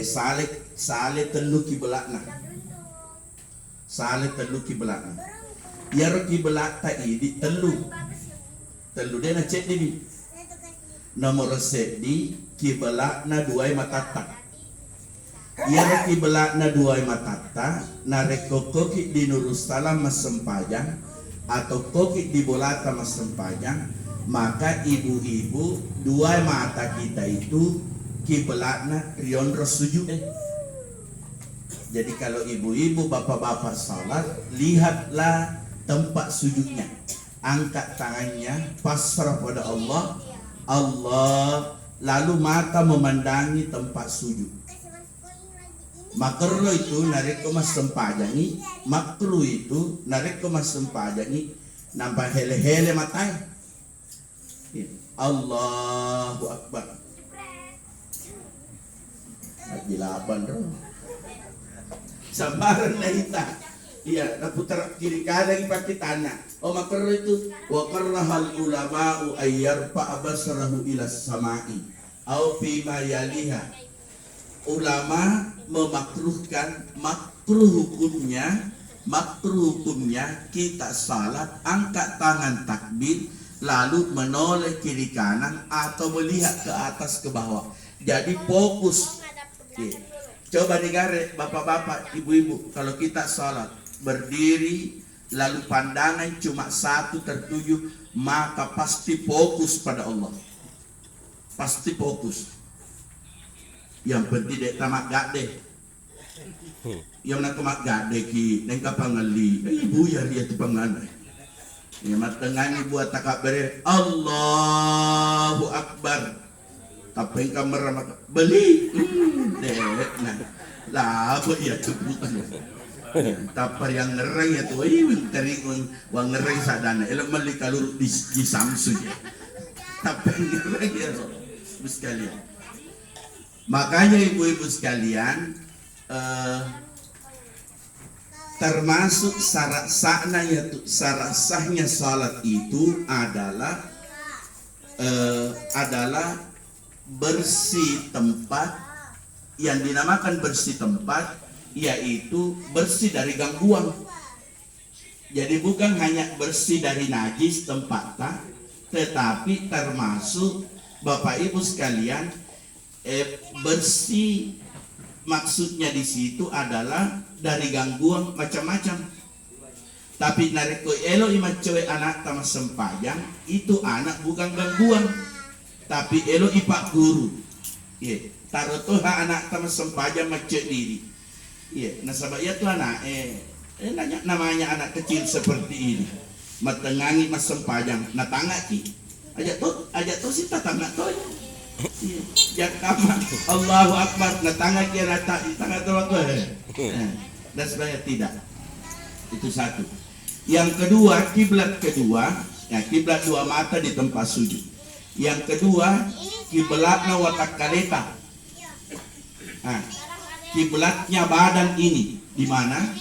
sale telu kiblatna. Sale telu kiblatna. Yar kiblat ta di telu. Telu dia na cek di. Nomor set di kiblatna duai matata. Yar kiblatna duai matata narek koki di Nurussalam mas sempajang atau koki di Bolata mas sempajang, maka ibu-ibu dua mata kita itu kiblatna rion sujud. Jadi kalau ibu-ibu bapak-bapak salat, lihatlah tempat sujudnya, angkat tangannya pasrah pada Allah, lalu mata memandangi tempat sujud. Makruh itu narik ke mas sempajangi, makruh itu narik ke mas sempajangi, nampak hele-hele matai. Allahu Akbar. Jilaban dong. Sambaran na ita. Iya, naputar kiri kanan pakai tanah. Oh makruh itu. Wa karrahal ulama'u ayyarfa abasarahu ila samai au fi ma yaliha. Ulama memakruhkan, makruh hukumnya kita salat angkat tangan takbir lalu menoleh kiri kanan atau melihat ke atas ke bawah. Jadi fokus. Coba digare bapak-bapak, ibu-ibu, kalau kita salat berdiri lalu pandangan cuma satu tertuju, maka pasti fokus pada Allah. Pasti fokus. Yang penting dek tamak gade. Yang nak tamak gade ki neng kapangali. Ibu ya dia tu panganai. Yang matengani buat takak bere Allahu Akbar. Tapi yang kamera mata beli. Dek nah. Lah apa ya tu bukan. Tapar yang ngereng ya tu. Teri wang ngereng sadana. Elok mali kalur di Samsung. Tapi ngereng ya tu. Sekalian. Makanya ibu-ibu sekalian, termasuk syarat sahnya salat itu adalah bersih tempat. Yang dinamakan bersih tempat yaitu bersih dari gangguan. Jadi bukan hanya bersih dari najis tempatnya, tetapi termasuk Bapak Ibu sekalian, bersih maksudnya di situ adalah dari gangguan macam-macam. Tapi nareko elo imacoe anak tamas sempajang itu anak bukan gangguan, tapi elo ipak guru. Iya, taruh tuh anak tamas sempajang macoe diri. Iya, nasabah ya tuh anak namanya anak kecil seperti ini. Matengangi mas sempajang, natangga ki. Aja tuh si tatangga tuh. Yang kama Allahu Akbar natangga kira tangga tuh dan sebagainya tidak. Itu satu. Yang kedua, kiblat kedua, ya kiblat dua mata di tempat sujud. Yang kedua, kiblatna watak kaleta. Nah, kiblatnya badan ini di mana?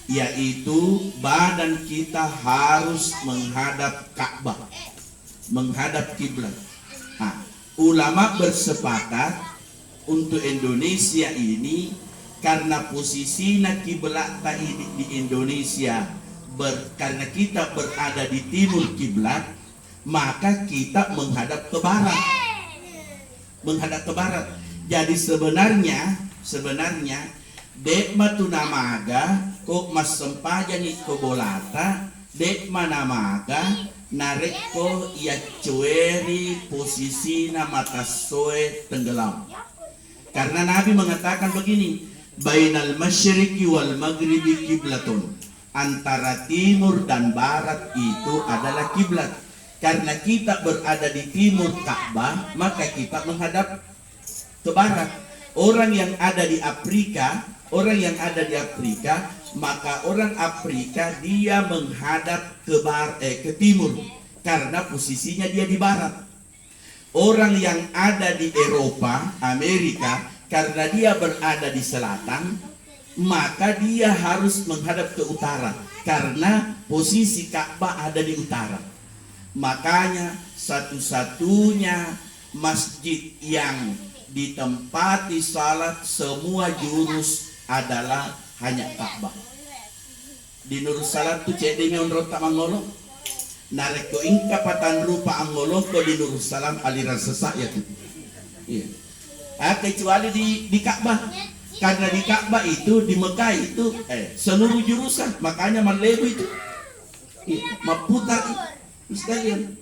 Yaitu badan kita harus menghadap Ka'bah, menghadap kiblat. Nah, ulama bersepakat untuk Indonesia ini karena posisinya kiblat ini di Indonesia karena kita berada di timur kiblat, maka kita menghadap ke barat. Menghadap ke barat. Jadi sebenarnya dekma tunamaga kok mas sempajang ko bolata dekma namaga nareko ya cueri posisi nama tasoe tenggelam. Karena Nabi mengatakan begini, bainal masyriqi wal maghribi kiblatun, antara timur dan barat itu adalah kiblat. Karena kita berada di timur Ka'bah, maka kita menghadap ke barat. Orang yang ada di Afrika, maka orang Afrika dia menghadap ke timur karena posisinya dia di barat. Orang yang ada di Eropa, Amerika, karena dia berada di selatan, maka dia harus menghadap ke utara karena posisi Ka'bah ada di utara. Makanya satu-satunya masjid yang ditempati salat semua jurus adalah hanya Ka'bah. Di Nur Salat tu cek demi onrot tak mangolo. Narek ko ingka patan rupa angolo ko di Nur Salam aliran sesak ya tu. Iya. Kecuali di Ka'bah. Karena di Ka'bah itu di Mekah itu seluruh jurusan, makanya malebu itu. Iya, maputar sekalian.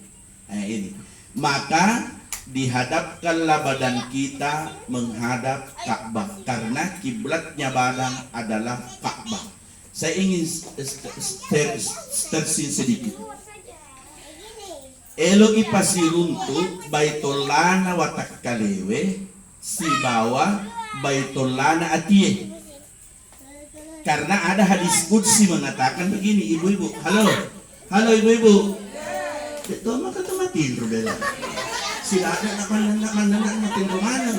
Ini. Maka dihadapkanlah badan kita menghadap Ka'bah karena kiblatnya barang adalah Ka'bah. Saya ingin tersin sedikit. Elo ipasiruntu baitolana watak kalewe si bawa baitolana atie. Karena ada hadis qudsi mengatakan begini, ibu-ibu. Halo ibu-ibu. Itu maka matiin rubela. Sila ada nak mana matiin rumana.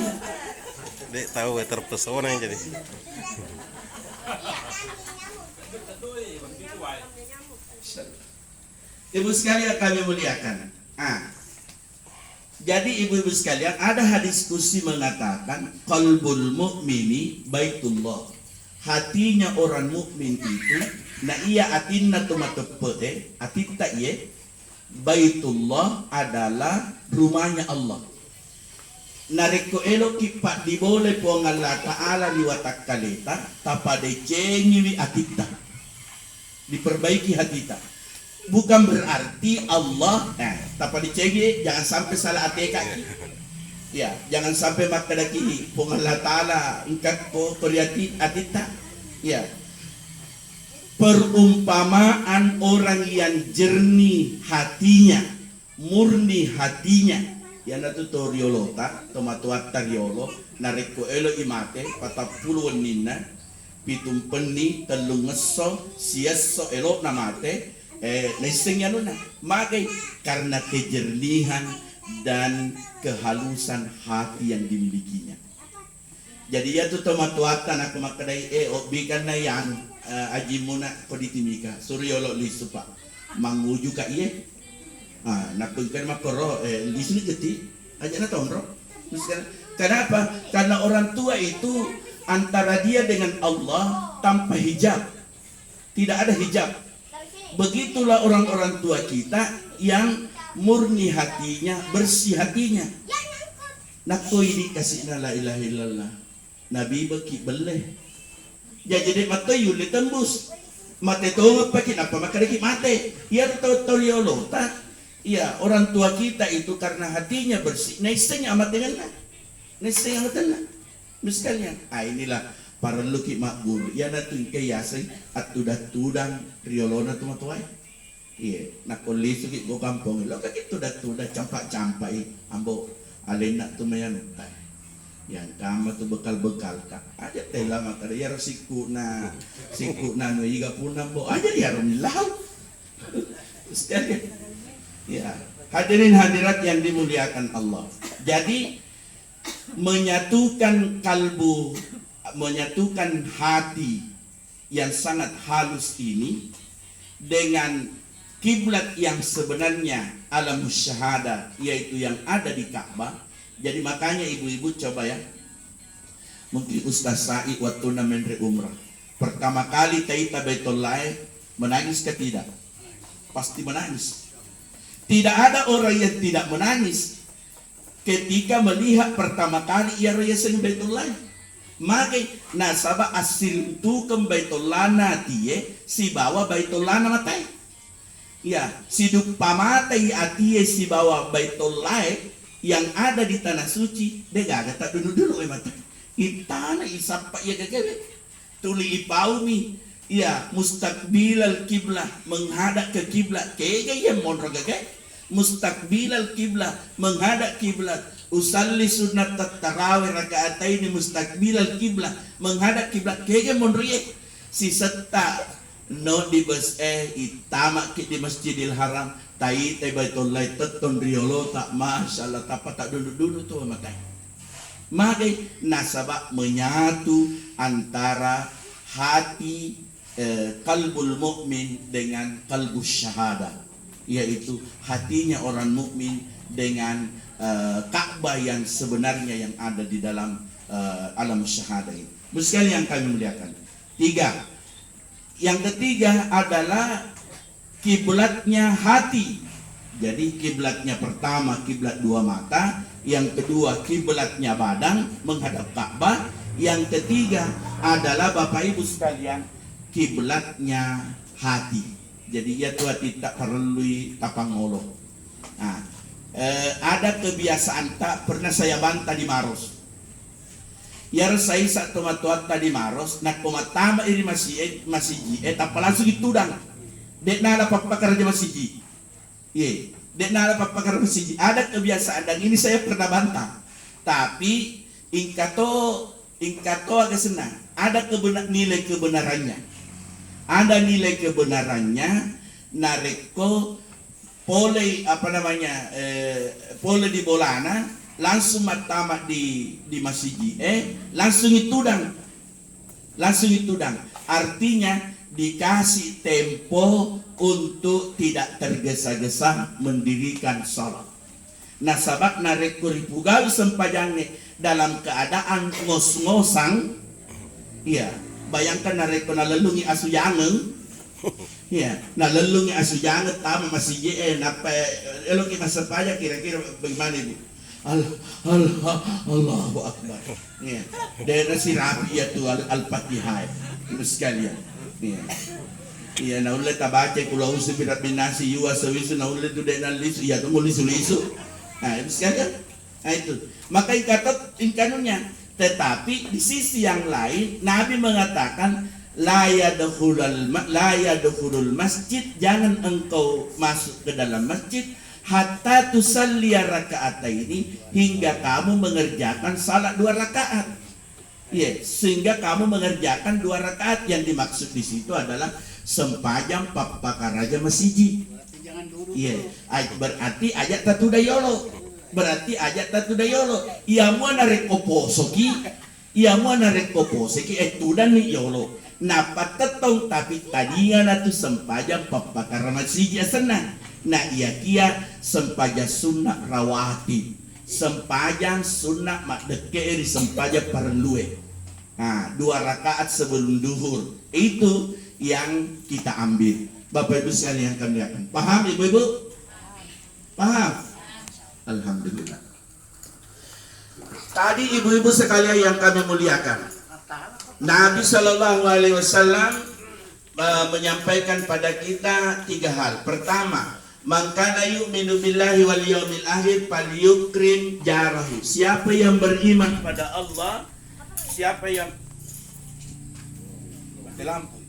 Dek tahu terpesona jadi. Ibu sekalian kami muliakan. Jadi ibu-ibu sekalian, ada hadis qudsi mengatakan qalbul mu'mini baitullah. Hatinya orang mukmin itu na iya atinna tumatepe atita ye baitullah adalah rumahnya Allah. Nareko elo kipat dibole po ng Allah Ta'ala liwatak kalita tapade cengiwi atita. Diperbaiki hatita. Bukan berarti Allah tapade cengi jangan sampai salah ateka. Ya, jangan sampai makadaki po ng Allah Ta'ala ingkat po kuriati atita. Ya. Perumpamaan orang yang jernih hatinya, murni hatinya. Yan na to riolota, tomatuat tariolo, nareko elo imate, patapuluan nina, pitum peni, telung ngeso, siyaso elo namate, naising yan na. Magay, karena kejernihan dan kehalusan hati yang dimilikinya. Jadi ya tu tomatuatan aku makadai bikan na yan, aji muna ko ditimika, suriolo lisu pa, manguju ka iye. Napagkan makoro di sini geti aja na tomro. Kenapa? Karena orang tua itu antara dia dengan Allah tanpa hijab, tidak ada hijab. Begitulah orang-orang tua kita yang murni hatinya, bersih hatinya. Nakoi dikasih la ilaha illallah, Nabi beki beleh. Ya jadi matoy yuli tembus. Mate to pakin apa makadaki mate. Ya to liolo ta. Iya, orang tua kita itu karena hatinya bersih. Naiseng amat dengan naiseng amat dengan. Misalnya, inilah para luki makbul. Ya natun kaya say at tudang riolona tumatuay. Iya, nakulisu kit go kampong. Lo kakit tudat campak-campai ambo alin nak tumayan tay. Yang kama tu bekal-bekal ka. Aja tela maka ya siku na no iga punang bo. Aja dia rumlaw. Sekali. Ya, hadirin hadirat yang dimuliakan Allah. Jadi menyatukan kalbu, menyatukan hati yang sangat halus ini dengan kiblat yang sebenarnya alam syahada, yaitu yang ada di Ka'bah. Jadi makanya ibu-ibu coba ya, mungkin Ustaz Sa'i waktu namanya umrah pertama kali taita Baitullah, menangis ke tidak? Pasti menangis. Tidak ada orang yang tidak menangis ketika melihat pertama kali ia raya sing Baitullah. Maka nasaba asil tu ke Baitullah natie si bawa Baitullah namatay. Ya, si duk pamatay atie si bawa Baitullah yang ada di tanah suci, degaga tak dulu mata. Itana isapa ya gagawe. Tuli ipaumi, ya mustaqbilal kiblah, menghadap ke kiblat. Kaya yang monro gagawe. Mustaqbilal kiblah, menghadap kiblat. Usalli sunat tarawih rakaatain mustaqbilal kiblah, menghadap kiblat. Kaya monro ye. Si seta no di bus itama ki di Masjidil Haram. Tai Baitullah teton riolo tak masalah tak dulu tuh makai. Makai nasabak menyatu antara hati kalbul mukmin dengan kalbus syahada, yaitu hatinya orang mukmin dengan Ka'bah yang sebenarnya yang ada di dalam alam syahadah ini. Sekali yang kami muliakan. 3. Yang ketiga adalah kiblatnya hati. Jadi kiblatnya pertama kiblat dua mata, yang kedua kiblatnya badan menghadap Ka'bah, yang ketiga adalah Bapak Ibu sekalian kiblatnya hati. Jadi ia tua tidak perlu tapangolo. Nah, ada kebiasaan tak pernah saya bantah di Maros. Ya saya satu matuat tadi Maros, nak komatama ini masih apa langsung ditudang. Dek nala pakar aja masih Ye, dek nala pakar masih. Ada kebiasaan dan ini saya pernah bantah. Tapi ingkato agak senang. Ada nilai kebenarannya. Ada nilai kebenarannya. Nareko pole pole di bolana langsung matama di masjid langsung itudang artinya dikasih tempo untuk tidak tergesa-gesa mendirikan sholat. Nah sabab nareko ripugawi sempajangnya dalam keadaan ngos-ngosang, iya bayangkan nareko nalelungi asu yangen. Ya, nah lelungi asu jangan tamu masih apa elok masa pajak kira-kira bagaimana ibu? Allahu Akbar. Ya, dan si rapi ya tu al-Fatihah itu sekalian. Ya, iya na ulit tabaca kula usi birat binasi yuwa sawisu na ulit tu dan lisu ya tu muli sulisu. Nah itu sekalian. Nah itu maka ikatot inkanunya. Tetapi di sisi yang lain Nabi mengatakan la yadkhulul masjid, jangan engkau masuk ke dalam masjid hatta tusalliya raka'ataini, hingga kamu mengerjakan salat 2 rakaat. Ya, sehingga kamu mengerjakan 2 rakaat. Yang dimaksud di situ adalah sempajang papakaraja masjid. Iya, berarti ajak tatudayolo. Berarti ajak tatudayolo. Ia mu narek oposoki, etudan ni yolo. Napat tetong tapi tadinya natu sempajang papakar masjid senang. Nah iya kia sempajang sunnah rawatib, sempajang sunnah mak dekeri sempajang perlue. Nah 2 rakaat sebelum duhur itu yang kita ambil. Bapak Ibu sekalian kami akan paham, ibu-ibu? Paham? Alhamdulillah. Tadi ibu-ibu sekalian yang kami muliakan, Nabi Shallallahu Alaihi Wasallam menyampaikan pada kita 3 hal. Pertama, man kana yu'minu billahi wal yaumil akhir falyukrim jarahu. Siapa yang beriman pada Allah, siapa yang lampu.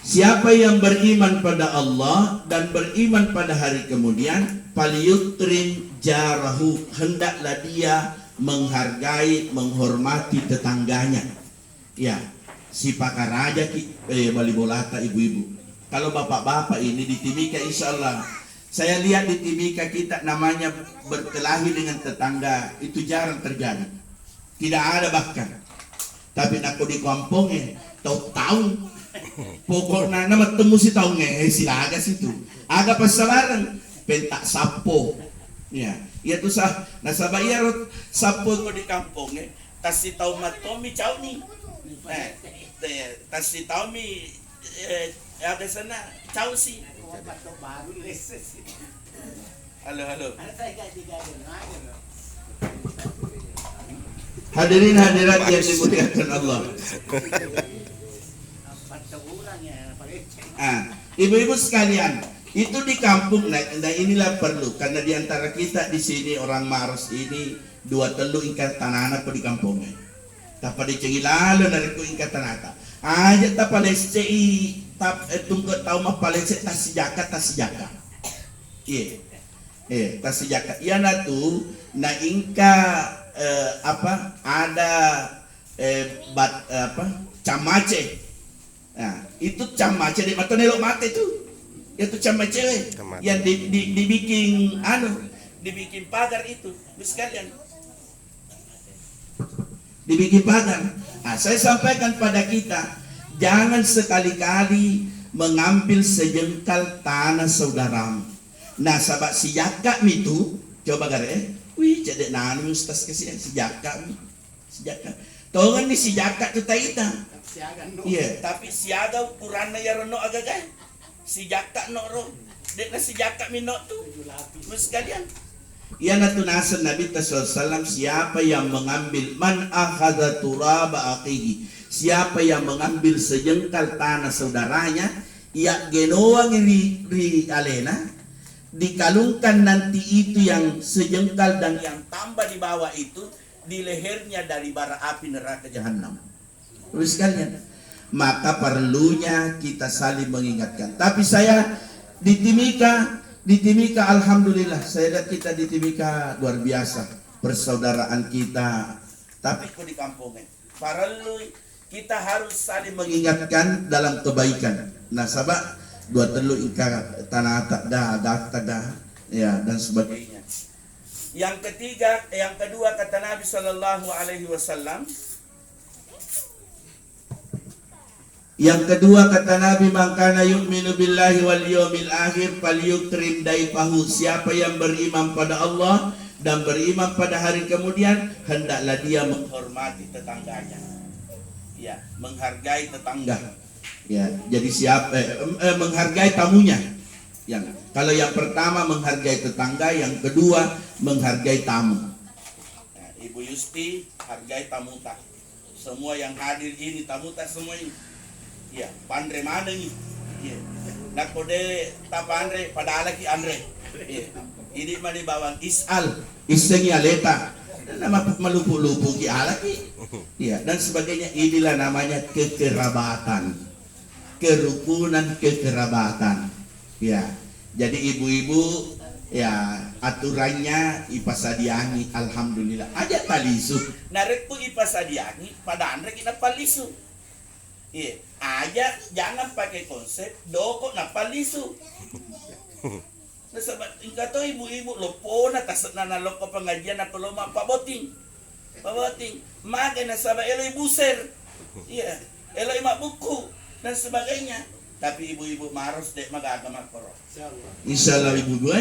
Siapa yang beriman pada Allah dan beriman pada hari kemudian, falyukrim jarahu, hendaklah dia menghargai, menghormati tetangganya. Ya, si pakar raja bali bolata ibu-ibu. Kalau bapak-bapak ini di Timika, insya Allah saya lihat di Timika kita namanya berkelahi dengan tetangga itu jarang terjadi, tidak ada bahkan. Tapi aku di kampungnya tahu pokoknya nama temu si tahu silaga situ agak pasalaran pentak sapo. Ya, itu sah. Nah sabayarot sapo ko di kampung kasih tahu matomi cau ni. Kasih tahu mi ada sana cau si. Halo. Hadirin hadirat yang dimuliakan Allah. Ibu-ibu sekalian, itu di kampung. Nah inilah perlu, karena diantara kita di sini orang Maros ini 2 telu ingkat tanah apa di kampungnya. Tapa di cengilalo dari ku ingkat tanah. Aja tapa lesti tunggu tahu mah palese tasijaka. Iya, tasijaka. Iya na tu na ingka ada camace. Nah, itu camace di mata nelok mate itu. Itu camace yang dibikin dibikin pagar itu. Sekalian dibikin pagar. Nah, saya sampaikan pada kita, jangan sekali-kali mengambil sejengkal tanah saudaramu. Nah, sahabat si Jaka itu coba gare, wih cedek nanu ustaz kasih si Jaka mi, si Jaka. Tahu nih si Jaka tu taita. Iya, tapi siaga ukurannya ya reno agak kan. Si Jaka no ro, dek si Jaka mi no tu, mus kalian. Ya natu nasan Nabi Sallallahu siapa yang mengambil man akhadha turaba akhihi, siapa yang mengambil sejengkal tanah saudaranya, ya genoang ri alena, dikalungkan nanti itu yang sejengkal dan yang tambah di bawah itu di lehernya dari bara api neraka jahanam. Terus kalian, maka perlunya kita saling mengingatkan. Tapi saya di Timika alhamdulillah, saya lihat kita di Timika luar biasa persaudaraan kita. Tapi kok di kampungnya, perlu kita harus saling mengingatkan dalam kebaikan. Nah, sahabat dua telu ika tanah tak dah ya dan sebagainya. Yang kedua kata Nabi Sallallahu Alaihi Wasallam. Yang kedua kata Nabi, mangkana yu'minu billahi wal yawmil akhir falyukrim daifahu. Siapa yang beriman pada Allah dan beriman pada hari kemudian, hendaklah dia menghormati tetangganya. Ya, menghargai tetangga. Ya, jadi siapa menghargai tamunya. Yang kalau yang pertama menghargai tetangga, yang kedua menghargai tamu. Nah, Ibu Yusti hargai tamu tak. Semua yang hadir ini tamu tak semua ini. Ya, pandre mana ni? Ya, nak kode tak pandre pada lagi Andre. Ya, ini mana bawang isal, isengi aleta. Nama melupu-lupu ki alaki. Ya, dan sebagainya. Inilah namanya kekerabatan, kerukunan kekerabatan. Ya, jadi ibu-ibu ya aturannya ipasadiangi alhamdulillah. Aja palisu. Narek pun ipasadiangi pada Andre kita palisu. Iya, aja jangan pakai konsep doko na palisu. Nah, sahabat, ingka to ibu-ibu lopo na tasat na naloko pengajian na peloma paboting. Makin na sahabat eloi buser. Iya, eloi mak buku dan sebagainya. Tapi ibu-ibu maros dek magagama koro. Insyaallah ibu-ibu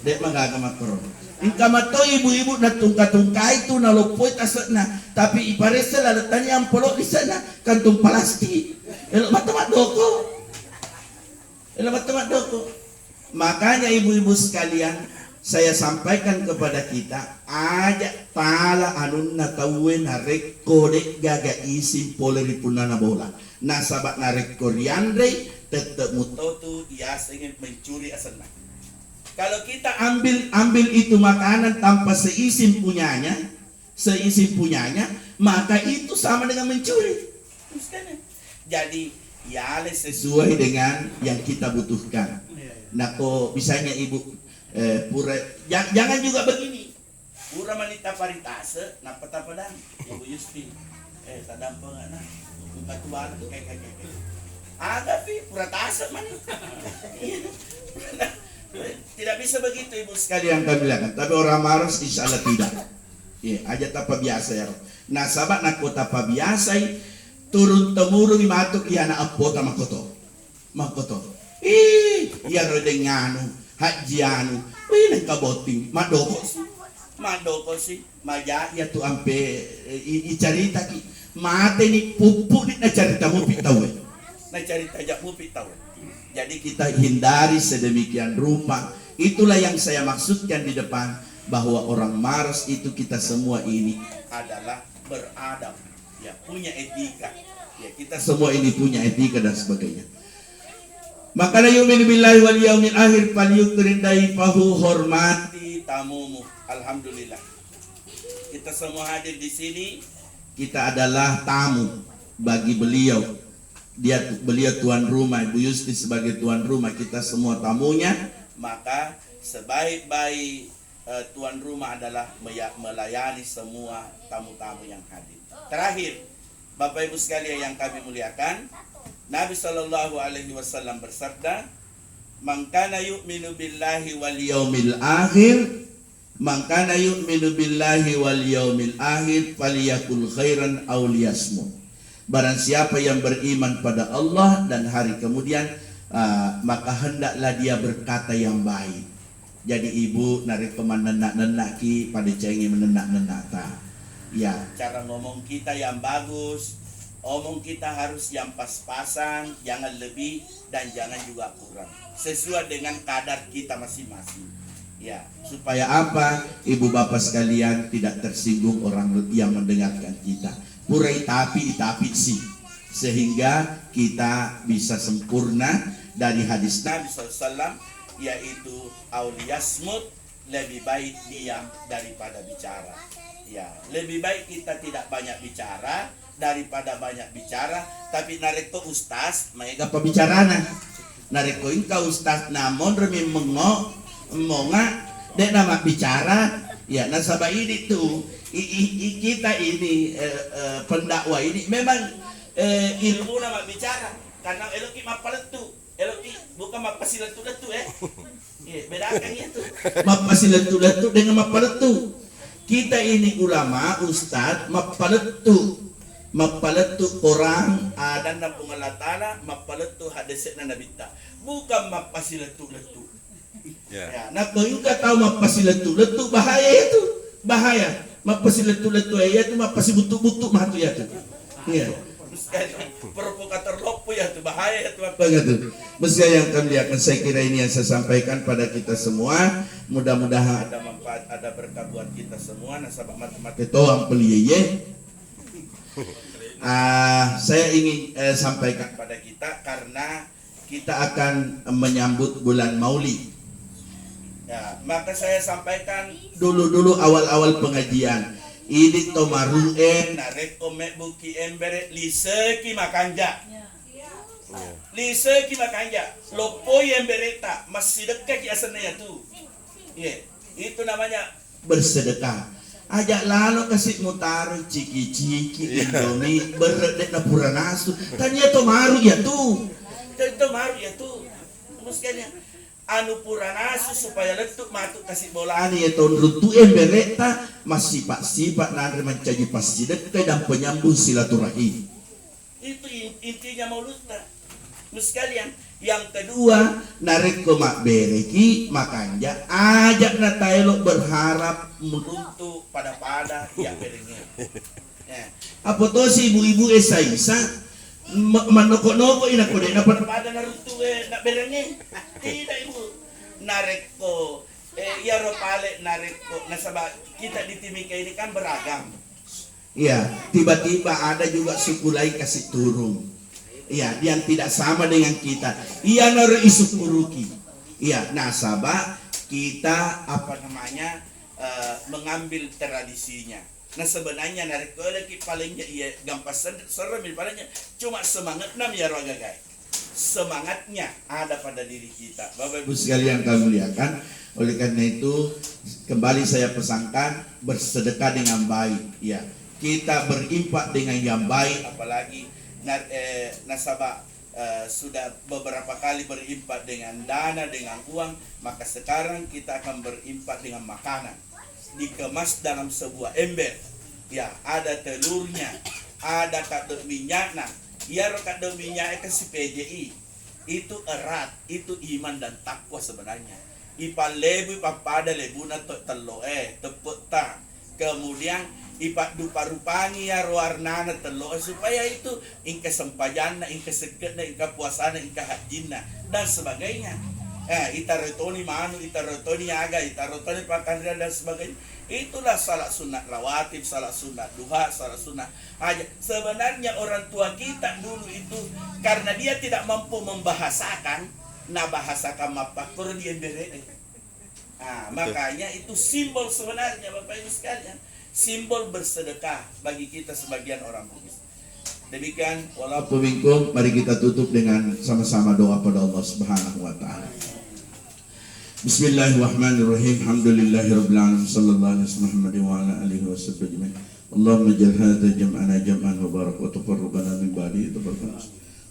dek magagama koro. Ingka mato ibu-ibu na tungka-tungka itu na lopoi tasat na. Tapi iparesa lalu tanya yang polok di sana kantung plastik. Elok matamat doko. Makanya ibu-ibu sekalian, saya sampaikan kepada kita, ajak pala anun na tawin harek kode gaga isim poleri punana bola. Nah sahabat narek koriandre tetap mutotu ia ingin mencuri asana. Kalau kita ambil itu makanan tanpa seizin punyanya, maka itu sama dengan mencuri. Jadi ya sesuai dengan yang kita butuhkan. Nah kok misalnya ibu pura jangan juga begini. Pura manita paritase na patapadang ibu Yusti. Tadam pengana. Buka tuan kayak. Ada pi pura tase man. Tidak bisa begitu ibu sekalian kami bilang. Tapi orang maros insyaallah tidak. Ya, aja tapa biasa ya. Nah sahabat nak kota pa biasa turun temurun matuk iya na apota makoto. Iya rodengano, hajianu. Nang kaboting madoko si. Maja ya tu ampe icarita ki. Mate ni pupu ni na carita mo pitaw. Na carita ja mo pitaw. Jadi kita hindari sedemikian rupa. Itulah yang saya maksudkan di depan, bahwa orang maros itu kita semua ini adalah beradab, ya punya etika. Ya kita semua ini punya etika dan sebagainya. Maka la yu'minu billahi wal yaumil akhir falyukrim daifahu, hormati tamumu. Alhamdulillah. Kita semua hadir di sini, kita adalah tamu bagi beliau. Beliau tuan rumah, Ibu Yusti sebagai tuan rumah, kita semua tamunya. Maka sebaik-baik tuan rumah adalah melayani semua tamu-tamu yang hadir. Terakhir, Bapak Ibu sekalian yang kami muliakan, Nabi Sallallahu Alaihi Wasallam bersabda, "Man kana yu'minu billahi wal yaumil akhir, man kana yu'minu billahi wal yaumil akhir falyakul khairan aw liyasmut." Barang siapa yang beriman pada Allah dan hari kemudian, maka hendaklah dia berkata yang baik. Jadi ibu narik nenak ki pada cengi menenak ta. Ya, cara ngomong kita yang bagus, omong kita harus yang pas-pasan, jangan lebih dan jangan juga kurang, sesuai dengan kadar kita masing-masing. Ya, supaya apa? Ibu bapak sekalian tidak tersinggung orang yang mendengarkan kita. Purai tapi sih, sehingga kita bisa sempurna dari hadis Nabi SAW, yaitu auliyasmut, lebih baik diam daripada bicara. Ya, lebih baik kita tidak banyak bicara daripada banyak bicara. Tapi nareko ustaz, mereka pembicaraan. Nareko engkau ustaz, namun remi monga dek nama bicara. Ya, nasabah ini tuh kita ini pendakwa ini memang ilmu nama bicara. Karena eloki mapaletu, eloki bukan mapasiletu-letu bedakan itu mapasiletu-letu dengan mapaletu. Kita ini ulama, ustad, mapaletu orang dan pengalatana, mapaletu hadisnya Nabi ta, bukan mapasiletu-letu. Ya, nah kau juga tahu mapasiletu-letu bahaya itu, bahaya. Mapasiletu-letu itu mapasi butuh-butuh mah tuh ya tuh. Iya. Provokator lopo ya tuh bahaya itu apa gitu. Mesti yang kami lihat, saya kira ini yang saya sampaikan pada kita semua. Mudah-mudahan ada manfaat, ada berkah buat kita semua. Nasabah matematika itu ang peliyeye. Saya ingin sampaikan pada kita karena kita akan menyambut bulan Maulid. Ya, maka saya sampaikan dulu awal-awal pengajian. Ini tomaruen nareko buki embere liseki makanja. Liseki makanja. Lopoi embereta masih dekat ya senaya tuh. Iya, itu namanya bersedekah. Ajak lalu kasih mutar ciki-ciki Indomie berdek na pura nasu. Tanya tomaru ya tuh. Tomaru ya tuh. Muskanya anu pura nasu supaya letuk matuk kasih bola ani ya tahun rutu embereta masih sifat nanti mencaji pasti dekat dan penyambung silaturahim. Itu intinya mauludna. Sekalian, yang kedua narik ke mak bereki makanya ajak na tayo berharap menuntuk pada ya berengnya. Apa tuh si ibu-ibu isa manoko-noko ina ko na pada narutu na berengnya. Tidak ibu nareko yaro pale nareko nasaba kita di Timika ini kan beragam. Iya, tiba-tiba ada juga suku lain kasih turun. Iya, yang tidak sama dengan kita. Iya naro isukuruki. Iya, nasaba kita mengambil tradisinya. Nah sebenarnya nareko lagi palingnya iya gampang serem palingnya cuma semangat nam ya roga guys. Semangatnya ada pada diri kita. Bapak Ibu sekalian kami muliakan. Oleh karena itu kembali saya pesankan bersedekah dengan baik. Ya, kita berimpak dengan yang baik. Apalagi nasabah sudah beberapa kali berimpak dengan dana, dengan uang. Maka sekarang kita akan berimpak dengan makanan. Dikemas dalam sebuah ember. Ya, ada telurnya, ada kadar minyaknya. Ya rokat minyak si PJI itu erat, itu iman dan takwa sebenarnya. Ipa lebu ipa pada lebu na telo tepuk ta. Kemudian ipa dupa rupangi ya warnana telo supaya itu ingka sempajana, ingka seketna, ingka puasana, ingka hajina dan sebagainya. Itarotoni manu, itarotoni aga, itarotoni pakandria dan sebagainya. Itulah salat sunat rawatib, salat sunat duha, salat sunat aja. Sebenarnya orang tua kita dulu itu karena dia tidak mampu membahasakan, bahasakan mapakur di embere. Makanya itu simbol sebenarnya Bapak Ibu sekalian, simbol bersedekah bagi kita sebagian orang Bugis. Demikian walaupun minkum, mari kita tutup dengan sama-sama doa pada Allah Subhanahu wa taala. Bismillahirrahmanirrahim. Alhamdulillahirabbil alamin. Sallallahu alaihi Muhammadin wa ala alihi washabbihi ajmain. Allahumma ij'al hadha jam'ana jam'an mubarak wa tafarruqana min ba'di tafarruqan.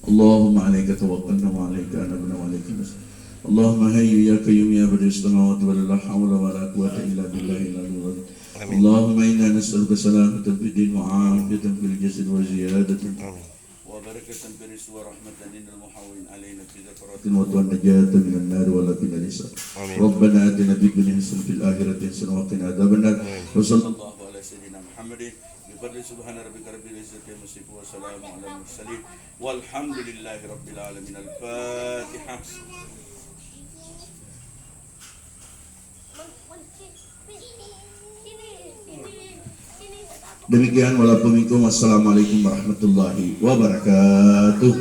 Allahumma 'alaika tawakkalna wa 'alaika anabna wa 'alaika nas'al. Allahumma hayyu ya qayyum ya badi'us samawati wal la hawla wa la quwwata illa billahil aliyyil azim. Allahumma inna nas'aluka salamatan fid din wa 'afiyatan fil jasad wa ziyadatan وبركة برس ورحمة للمحاولين علينا في ذكرات الموت والنجاة من النار والتي الإسراء. ربنا آتنا في الدنيا حسنة وفي الآخرة حسنة وقنا عذاب النار. وصلى الله على سيدنا محمد بفضل سبحان ربك رب العزة عما يصفون وسلام على المرسلين والحمد لله رب العالمين. الفاتحة. Demikian walaupun Assalamualaikum warahmatullahi wabarakatuh.